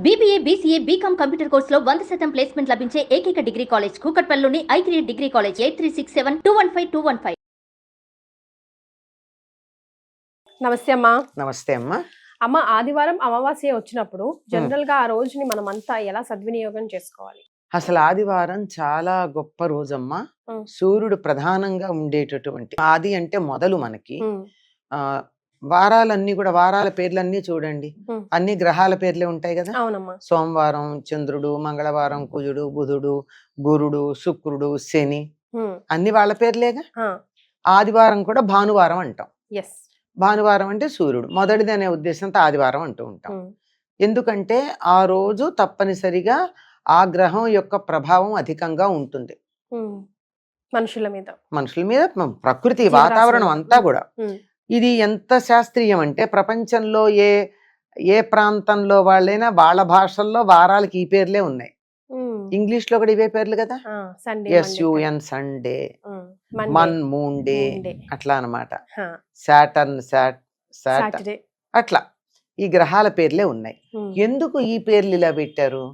BBA, BCA, BCom computer కోర్సులో 100% placement లభించే ఏకైక డిగ్రీ కాలేజ్ కూకట్పల్లిలోని i3 డిగ్రీ కాలేజ్ 8367215215. నమస్తే అమ్మా. నమస్తే అమ్మా. అమ్మ, ఆదివారం అమావాస్య వచ్చినప్పుడు జనరల్ గా ఆ రోజుని మనం అంతా ఎలా సద్వినియోగం చేసుకోవాలి? అసలు ఆదివారం చాలా గొప్ప రోజమ్మా. సూర్యుడు ప్రధానంగా ఉండేటటువంటి ఆది అంటే మొదలు మనకి. ఆ వారాలన్నీ కూడా వారాల పేర్లన్నీ చూడండి, అన్ని గ్రహాల పేర్లే ఉంటాయి కదా. అవునమ్మా. సోమవారం చంద్రుడు, మంగళవారం కుజుడు, బుధుడు, గురుడు, శుక్రుడు, శని అన్ని వాళ్ళ పేర్లేగా. ఆదివారం కూడా భానువారం అంటాం. భానువారం అంటే సూర్యుడు మొదటిది అనే ఉద్దేశంతో ఆదివారం అంటూ ఉంటాం. ఎందుకంటే ఆ రోజు తప్పనిసరిగా ఆ గ్రహం యొక్క ప్రభావం అధికంగా ఉంటుంది మనుషుల మీద, ప్రకృతి వాతావరణం అంతా కూడా. ఇది ఎంత శాస్త్రీయం అంటే ప్రపంచంలో ఏ ప్రాంతంలో వాళ్ళైనా వాళ్ళ భాషల్లో వారాలకి ఈ పేర్లే ఉన్నాయి. ఇంగ్లీష్ లో కూడా ఇవే పేర్లు కదా. SUN Sunday, Mann moon day, అట్లా అనమాట. సాటర్న్ సాటర్డే, అట్లా ఈ గ్రహాల పేర్లే ఉన్నాయి. ఎందుకు ఈ పేర్లు ఇలా పెట్టారు?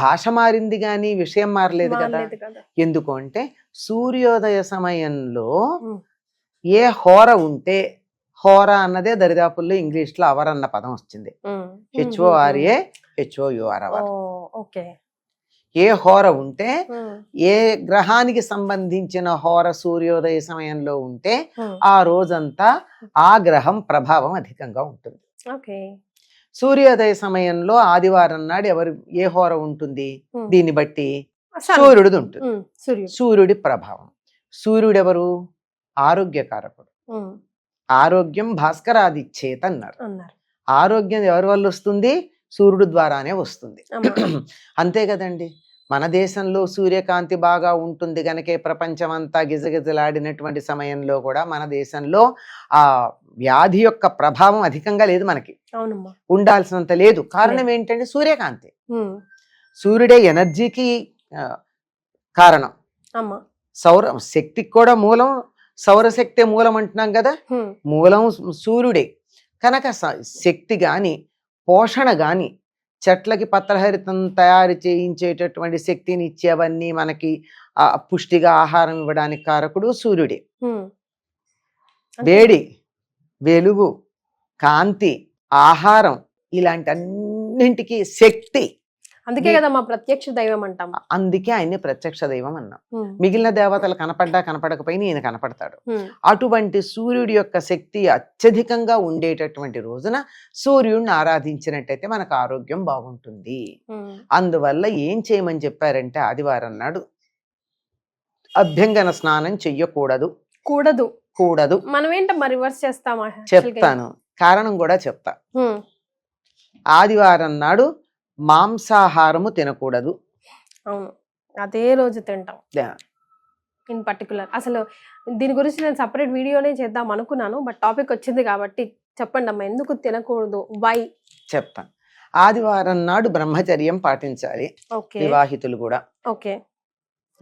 భాష మారింది గాని విషయం మారలేదు కదా. ఎందుకు అంటే సూర్యోదయ సమయంలో ఏ హోర ఉంటే, హోర అన్నదే దరిదాపుల్లో ఇంగ్లీష్ లో అవర్ అన్న పదం వచ్చింది. HORA. ఏ హోర ఉంటే, ఏ గ్రహానికి సంబంధించిన హోర సూర్యోదయ సమయంలో ఉంటే ఆ రోజంతా ఆ గ్రహం ప్రభావం అధికంగా ఉంటుంది. సూర్యోదయ సమయంలో ఆదివారం నాడు ఏ హోర ఉంటుంది, దీన్ని బట్టి సూర్యుడిది ఉంటుంది. సూర్యుడి ప్రభావం. సూర్యుడు ఎవరు? ఆరోగ్యకారకుడు. ఆరోగ్యం భాస్కరాదిచ్చేత అన్నారు. ఆరోగ్యం ఎవరి వల్ల వస్తుంది? సూర్యుడు ద్వారానే వస్తుంది. అంతే కదండి. మన దేశంలో సూర్యకాంతి బాగా ఉంటుంది గనకే ప్రపంచం అంతా గిజగిజలాడినటువంటి సమయంలో కూడా మన దేశంలో ఆ వ్యాధి యొక్క ప్రభావం అధికంగా లేదు. మనకి ఉండాల్సినంత లేదు. కారణం ఏంటంటే సూర్యకాంతి. సూర్యుడే ఎనర్జీకి కారణం. శక్తికి కూడా మూలం సౌరశక్తి మూలం అంటున్నాం కదా. మూలం సూర్యుడే కనుక శక్తి గాని పోషణ గాని, చెట్లకి పత్రహరితం తయారు చేయించేటటువంటి శక్తిని ఇచ్చేవన్నీ మనకి పుష్టిగా ఆహారం ఇవ్వడానికి కారకుడు సూర్యుడే. వేడి, వెలుగు, కాంతి, ఆహారం ఇలాంటి అన్నింటికి శక్తి. అందుకే కదా మా ప్రత్యక్ష దైవం అంటాం. అందుకే ఆయన్ని ప్రత్యక్ష దైవం అన్నాం. మిగిలిన దేవతలు కనపడకపోయినా ఈయన కనపడతాడు. అటువంటి సూర్యుడి యొక్క శక్తి అత్యధికంగా ఉండేటటువంటి రోజున సూర్యుడిని ఆరాధించినట్టయితే మనకు ఆరోగ్యం బాగుంటుంది. అందువల్ల ఏం చేయమని చెప్పారంటే ఆదివారం నాడు అభ్యంగన స్నానం చెయ్యకూడదు. కూడదు. మనం ఏంటమ్మా రివర్స్ చేస్తామా? చెప్తాను, కారణం కూడా చెప్తా. ఆదివారం నాడు మాంసాహారము తినకూడదు. అవును, అదే రోజు తింటాం ఇన్ పర్టికులర్. అసలు దీని గురించి నేను సపరేట్ వీడియోనే చేద్దాం అనుకున్నాను, బట్ టాపిక్ వచ్చింది కాబట్టి చెప్పండి అమ్మా, ఎందుకు తినకూడదు, వై చెప్తాను. ఆదివారం నాడు బ్రహ్మచర్యం పాటించాలి వివాహితులు కూడా.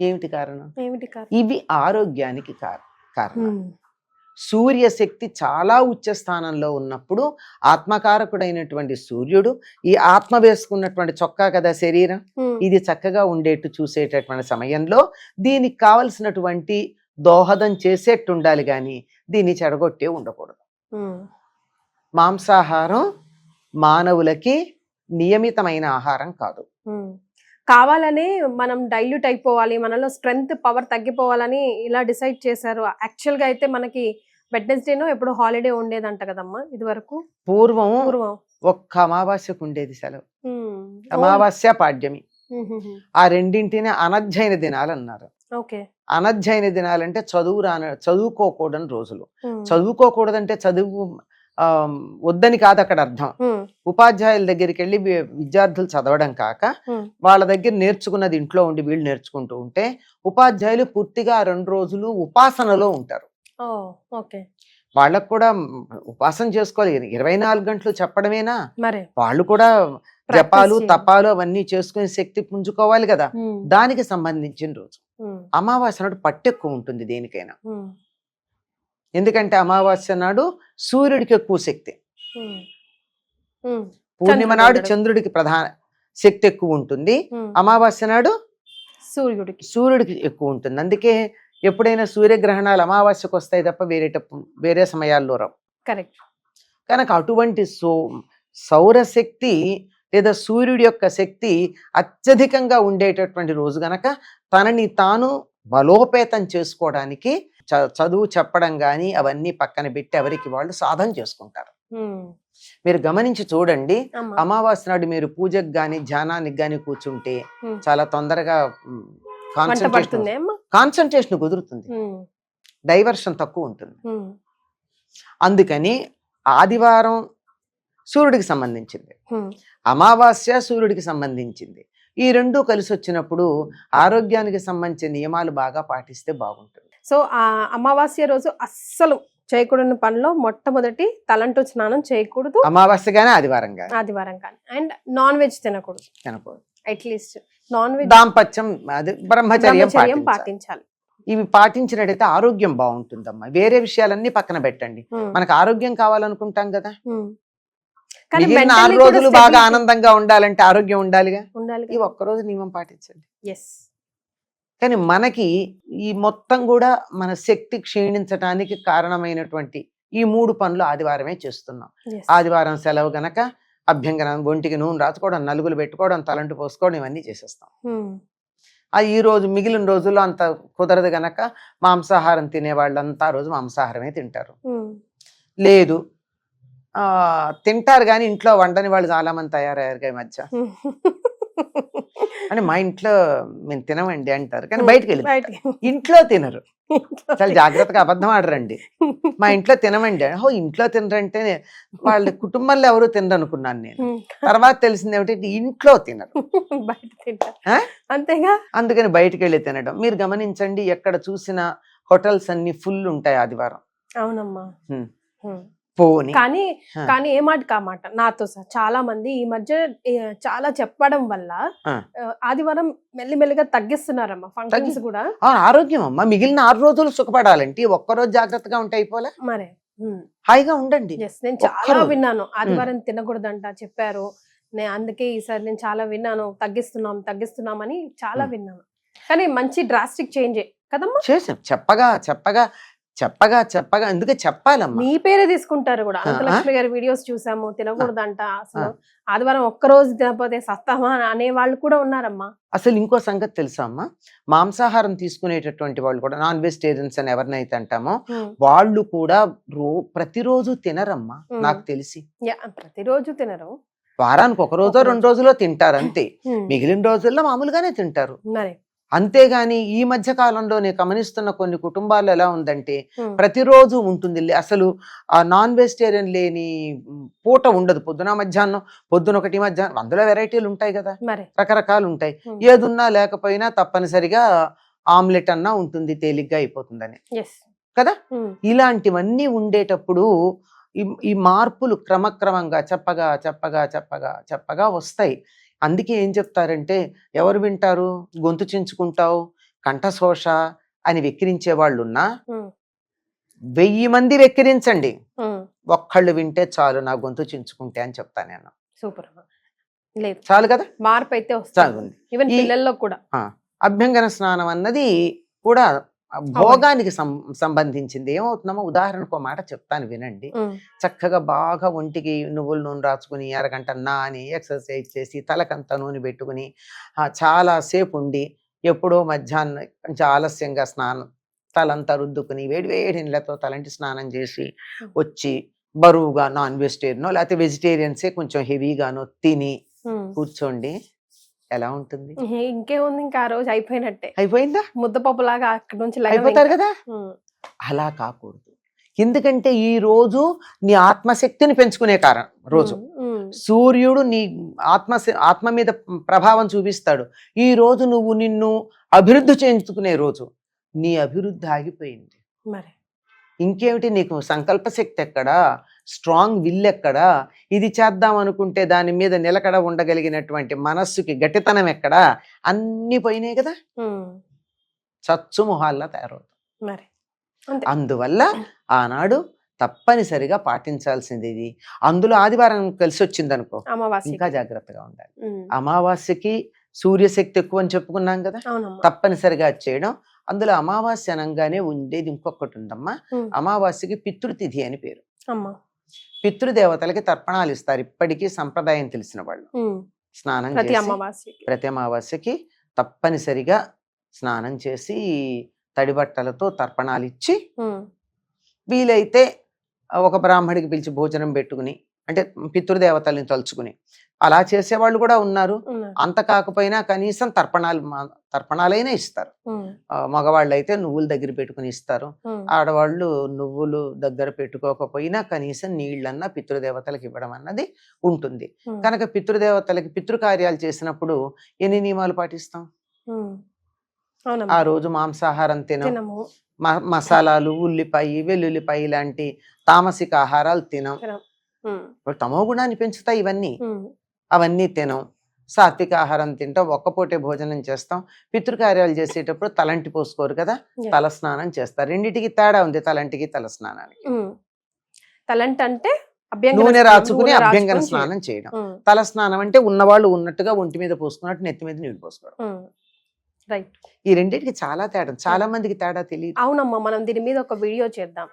ఏమిటి కారణం? ఇవి ఆరోగ్యానికి కారణం. సూర్యశక్తి చాలా ఉచ్చ స్థానంలో ఉన్నప్పుడు ఆత్మకారకుడైనటువంటి సూర్యుడు ఈ ఆత్మ వేసుకున్నటువంటి చొక్కా కదా శరీరం, ఇది చక్కగా ఉండేట్టు చూసేటటువంటి సమయంలో దీనికి కావలసినటువంటి దోహదం చేసేట్టు ఉండాలి గాని దీన్ని చెడగొట్టే ఉండకూడదు. మాంసాహారం మానవులకి నియమితమైన ఆహారం కాదు. కావాలని మనం డైల్యూట్ అయిపోవాలి, మనలో స్ట్రెంగ్త్ పవర్ తగ్గిపోవాలని ఇలా డిసైడ్ చేశారు. యాక్చువల్ గా అయితే మనకి వెడ్నెస్డేనో ఎప్పుడు హాలిడే ఉండేదంట కదమ్మా ఇది వరకు. పూర్వం ఒక్క అమావాస్యకు ఉండేది సెలవు. అమావాస్య పాడ్యమి ఆ రెండింటిని అనధ్యయన దినాలు అన్నారు. అనధ్యయన దినాలంటే చదువుకోకూడని రోజులు. చదువుకోకూడదంటే చదువు వద్దని కాదు అక్కడ అర్థం. ఉపాధ్యాయుల దగ్గరికి వెళ్ళి విద్యార్థులు చదవడం కాక వాళ్ళ దగ్గర నేర్చుకున్నది ఇంట్లో ఉండి వీళ్ళు నేర్చుకుంటూ ఉంటే ఉపాధ్యాయులు పూర్తిగా 2 రోజులు ఉపాసనలో ఉంటారు. వాళ్ళకు కూడా ఉపాసన చేసుకోవాలి. 24 గంటలు చెప్పడమేనా, వాళ్ళు కూడా జపాలు తపాలు అవన్నీ చేసుకుని శక్తి పుంజుకోవాలి కదా. దానికి సంబంధించిన రోజు అమావాస్య నాడు పట్టెక్కువ ఉంటుంది దేనికైనా. ఎందుకంటే అమావాస్య నాడు సూర్యుడికి ఎక్కువ శక్తి, పూర్ణిమ నాడు చంద్రుడికి ప్రధాన శక్తి ఎక్కువ ఉంటుంది, అమావాస్య నాడు సూర్యుడికి ఎక్కువ ఉంటుంది. అందుకే ఎప్పుడైనా సూర్యగ్రహణాలు అమావాస్యకు వస్తాయి తప్ప వేరే సమయాల్లో రావు. కరెక్ట్. కనుక అటువంటి సౌరశక్తి లేదా సూర్యుడి యొక్క శక్తి అత్యధికంగా ఉండేటటువంటి రోజు గనక తనని తాను బలోపేతం చేసుకోవడానికి చదువు చెప్పడం కానీ అవన్నీ పక్కన పెట్టి ఎవరికి వాళ్ళు సాధన చేసుకుంటారు. మీరు గమనించి చూడండి, అమావాస్య నాడు మీరు పూజకు గాని ధ్యానానికి గాని కూర్చుంటే చాలా తొందరగా కాన్సన్ట్రేషన్ కుదురుతుంది, డైవర్షన్ తక్కువ ఉంటుంది. అందుకని ఆదివారం సూర్యుడికి సంబంధించింది, అమావాస్య సూర్యుడికి సంబంధించింది. ఈ రెండు కలిసి వచ్చినప్పుడు ఆరోగ్యానికి సంబంధించిన నియమాలు బాగా పాటిస్తే బాగుంటుంది. సో ఆ అమావాస్య రోజు అస్సలు చేయకూడని పనిలో మొట్టమొదటి తలంటు స్నానం చేయకూడదు, అమావాస్య గానీ ఆదివారం కానీ, అండ్ నాన్ వెజ్ తినకూడదు. అట్లీస్ట్ నాన్ వెజ్, దాంపత్యం, అది బ్రహ్మచర్యం పాటించాలి. ఇవి పాటించినట్టయితే ఆరోగ్యం బాగుంటుందమ్మా. వేరే విషయాలన్నీ పక్కన పెట్టండి, మనకు ఆరోగ్యం కావాలనుకుంటాం కదా. మిగిలిన 6 రోజులు బాగా ఆనందంగా ఉండాలంటే ఆరోగ్యం ఉండాలిగా. ఈ ఒక్కరోజు నియమం పాటించండి. కానీ మనకి ఈ మొత్తం కూడా మన శక్తి క్షీణించడానికి కారణమైనటువంటి ఈ 3 పనులు ఆదివారమే చేస్తున్నాం. ఆదివారం సెలవు గనక అభ్యంగనం, ఒంటికి నూనె రాసుకోవడం, నలుగులు పెట్టుకోవడం, తలంటు పోసుకోవడం, ఇవన్నీ చేసేస్తాం. ఈ రోజు మిగిలిన రోజుల్లో అంత కుదరదు గనక మాంసాహారం తినే వాళ్ళంతా రోజు మాంసాహారమే తింటారు. లేదు తింటారు కానీ ఇంట్లో వండని వాళ్ళు చాలా మంది తయారయ్యారు ఈ మధ్య. అంటే మా ఇంట్లో మేము తినమండి అంటారు, కానీ బయటకు వెళ్ళి ఇంట్లో తినరు. చాలా జాగ్రత్తగా అబద్ధం ఆడరండి. మా ఇంట్లో తినమండి, ఇంట్లో తినరంటే వాళ్ళ కుటుంబంలో ఎవరు తినరు అనుకున్నాను నేను. తర్వాత తెలిసింది ఏమిటంటే ఇంట్లో తినరు, బయట తింటారు అంతేగా. అందుకని బయటకు వెళ్ళి తినడం. మీరు గమనించండి, ఎక్కడ చూసినా హోటల్స్ అన్ని ఫుల్ ఉంటాయి ఆదివారం. అవునమ్మా. పోని కానీ ఏ మాట కామాట నాతో చాలా మంది ఈ మధ్య చాలా చెప్పడం వల్ల ఆదివారం మెల్లిమెల్లిగా తగ్గిస్తున్నారమ్మా ఫంక్షన్స్ కూడా. ఆరోగ్యం అమ్మా, మిగిలిన 6 రోజులు సుఖపడాలంటే ఒక్కరోజు జాగ్రత్తగా ఉంటే అయిపోలే. మరే హాయిగా ఉండండి. నేను చాలా విన్నాను ఆదివారం తినకూడదంట చెప్పారు. అందుకే ఈసారి నేను చాలా విన్నాను, తగ్గిస్తున్నామని చాలా విన్నాను. కానీ మంచి డ్రాస్టిక్ చేంజ్ కదమ్మా చేసాం. చెప్పగా ఎందుకే చెప్పాలమ్మా. మీ పేరే తీసుకుంటారు కూడా. అనంతలక్ష్మి గారి వీడియోస్ చూసాము, తినకూడదంట, అసలు ఆదివారం ఒక్కరోజు తినకపోతే సస్తామా అనే వాళ్ళు కూడా ఉన్నారమ్మా. అసలు ఇంకో సంగతి తెలుసా అమ్మా, మాంసాహారం తీసుకునేటటువంటి వాళ్ళు కూడా, నాన్ వెజిటేరియన్స్ అని ఎవరినైతే అంటామో వాళ్ళు కూడా ప్రతిరోజు తినరమ్మా నాకు తెలిసి. ప్రతిరోజు తినరు, వారానికి 1 రోజో 2 రోజులో తింటారు అంతే. మిగిలిన రోజుల్లో మామూలుగానే తింటారు. అంతేగాని ఈ మధ్య కాలంలో నేను గమనిస్తున్న కొన్ని కుటుంబాలు ఎలా ఉందంటే ప్రతిరోజు ఉంటుంది. అసలు ఆ నాన్ వెజిటేరియన్ లేని పూట ఉండదు. పొద్దున మధ్యాహ్నం, పొద్దున ఒకటి మధ్యాహ్నం, అందులో వెరైటీలు ఉంటాయి కదా, రకరకాలు ఉంటాయి. ఏదున్నా లేకపోయినా తప్పనిసరిగా ఆమ్లెట్ అన్నా ఉంటుంది, తేలిగ్గా అయిపోతుందని కదా. ఇలాంటివన్నీ ఉండేటప్పుడు ఈ మార్పులు క్రమక్రమంగా చెప్పగా వస్తాయి. అందుకే ఏం చెప్తారంటే, ఎవరు వింటారు, గొంతు చించుకుంటావు, కంఠశోష అని వెక్కిరించే వాళ్ళున్నా 1000 మంది వెక్కిరించండి, ఒక్కళ్ళు వింటే చాలు నా గొంతు చించుకుంటే అని చెప్తాను నేను. సూపర్, లేదు చాలు కదా, మార్పు అయితే వస్తుంది. ఈవెన్ పిల్లల్లో కూడా అభ్యంగన స్నానం అన్నది కూడా భోగానికి సంబంధించింది. ఏమవుతుందమ్మా, ఉదాహరణకు మాట చెప్తాను వినండి. చక్కగా బాగా ఒంటికి నువ్వుల నూనె రాసుకుని అరగంట నాని ఎక్సర్సైజ్ చేసి తలకంతా నూనె పెట్టుకుని చాలా సేపు ఉండి ఎప్పుడో మధ్యాహ్నం కొంచెం ఆలస్యంగా స్నానం తలంతా రుద్దుకుని వేడి నీళ్ళతో తలంటి స్నానం చేసి వచ్చి బరువుగా నాన్ వెజిటేరియనో లేకపోతే వెజిటేరియన్సే కొంచెం హెవీగానో తిని కూర్చోండి, ఎలా ఉంటుంది? ఇంకేముంది, ఇంకా ఆ రోజు అయిపోయిందా, ముద్దపప్పు లాగా అక్కడ నుంచి అయిపోతారు కదా. అలా కాకూడదు. ఎందుకంటే ఈ రోజు నీ ఆత్మశక్తిని పెంచుకునే రోజు. సూర్యుడు నీ ఆత్మ మీద ప్రభావం చూపిస్తాడు. ఈ రోజు నువ్వు నిన్ను అభివృద్ధి చేయించుకునే రోజు. నీ అభివృద్ధి ఆగిపోయింది, మరి ఇంకేమిటి? నీకు సంకల్ప శక్తి ఎక్కడా, స్ట్రాంగ్ విల్ ఎక్కడా? ఇది చేద్దాం అనుకుంటే దాని మీద నిలకడ ఉండగలిగినటువంటి మనస్సుకి గట్టితనం ఎక్కడా? అన్ని పోయినాయి కదా, చచ్చు మొహాల్లా తయారవుతాం. మరి అందువల్ల ఆనాడు తప్పనిసరిగా పాటించాల్సింది ఇది. అందులో ఆదివారం కలిసి వచ్చింది అనుకో అమావాస్య ఇంకా జాగ్రత్తగా ఉండాలి. అమావాస్యకి సూర్యశక్తి ఎక్కువ అని చెప్పుకున్నాం కదా, తప్పనిసరిగా చేయడం. అందులో అమావాస్య అనగానే ఉండేది ఇంకొకటి ఉందమ్మా, అమావాస్యకి పితృతిథి అని పేరు. పితృదేవతలకి తర్పణాలు ఇస్తారు ఇప్పటికీ సంప్రదాయం తెలిసిన వాళ్ళు. స్నానం చేసి ప్రతి అమావాస్యకి తప్పనిసరిగా స్నానం చేసి తడి బట్టలతో తర్పణాలు ఇచ్చి వీలైతే ఒక బ్రాహ్మడికి పిలిచి భోజనం పెట్టుకుని, అంటే పితృదేవతల్ని తలుచుకుని అలా చేసేవాళ్ళు కూడా ఉన్నారు. అంత కాకపోయినా కనీసం తర్పణాలైనా ఇస్తారు. మగవాళ్ళు అయితే నువ్వులు దగ్గర పెట్టుకుని ఇస్తారు, ఆడవాళ్ళు నువ్వులు దగ్గర పెట్టుకోకపోయినా కనీసం నీళ్ళన్నా పితృదేవతలకు ఇవ్వడం అన్నది ఉంటుంది. కనుక పితృదేవతలకి పితృకార్యాలు చేసినప్పుడు ఎన్ని నియమాలు పాటిస్తాం? ఆ రోజు మాంసాహారం తినము, మసాలాలు, ఉల్లిపాయ, వెల్లుల్లిపాయ లాంటి తామసిక ఆహారాలు తినం. తమో గుణాన్ని పెంచుతాయి ఇవన్నీ, అవన్నీ తినం. సాత్విక ఆహారం తింటాం, ఒక్కపూటే భోజనం చేస్తాం. పితృకార్యాలు చేసేటప్పుడు తలంటి పోసుకోరు కదా, తల స్నానం చేస్తారు. రెండిటికి తేడా ఉంది, తలంటికి తల స్నానానికి. తలంటి అంటే నూనె రాచుకుని అభ్యంగన స్నానం చేయడం. తల స్నానం అంటే ఉన్నవాళ్ళు ఉన్నట్టుగా ఒంటి మీద పోసుకున్నట్టు నెత్తి మీద నీళ్ళు పోసుకోవడం. ఈ రెండింటికి చాలా తేడా, చాలా మందికి తేడా తెలియదు. అవునమ్మా, మనం దీని మీద ఒక వీడియో చేద్దాం.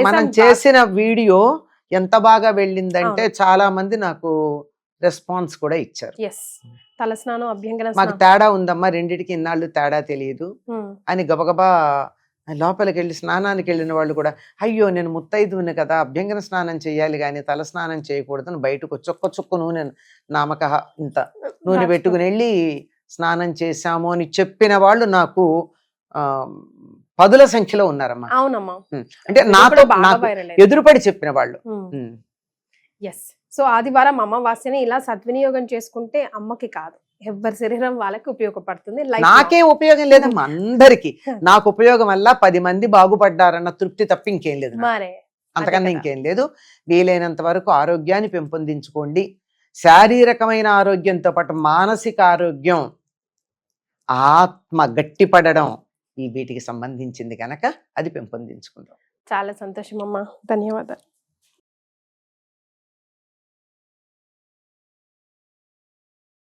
మనం చేసిన వీడియో ఎంత బాగా వెళ్ళిందంటే చాలా మంది నాకు రెస్పాన్స్ కూడా ఇచ్చారు. తలస్నానం, అభ్యంగన మాకు తేడా ఉందమ్మా, రెండిటికి ఇన్నాళ్ళు తేడా తెలియదు అని గబగబా లోపలికి వెళ్ళి స్నానానికి వెళ్ళిన వాళ్ళు కూడా, అయ్యో నేను ముత్తైదువుని కదా, అభ్యంగన స్నానం చేయాలి కానీ తల స్నానం చేయకూడదని బయటకు చుక్క నూనె, నామక ఇంత నూనె పెట్టుకుని వెళ్ళి స్నానం చేశాము అని చెప్పిన వాళ్ళు నాకు పదుల సంఖ్యలో ఉన్నారమ్మా. అవునమ్మా, అంటే నాతో ఎదురుపడి చెప్పిన వాళ్ళు. సో ఆదివారం అమావాస్యని ఇలా సద్వినియోగం చేసుకుంటే అమ్మకి కాదు, ఎవరి శరీరం వాళ్ళకి ఉపయోగపడుతుంది. నాకే ఉపయోగం లేదమ్మా, అందరికి నాకు ఉపయోగం వల్ల 10 మంది బాగుపడ్డారన్న తృప్తి తప్ప ఇంకేం లేదు, అంతకన్నా ఇంకేం లేదు. వీలైనంత వరకు ఆరోగ్యాన్ని పెంపొందించుకోండి. శారీరకమైన ఆరోగ్యంతో పాటు మానసిక ఆరోగ్యం, ఆత్మ గట్టిపడడం, ఈ వీటికి సంబంధించింది కనుక అది పెంపొందించుకుందాం. చాలా సంతోషం అమ్మా, ధన్యవాదాలు.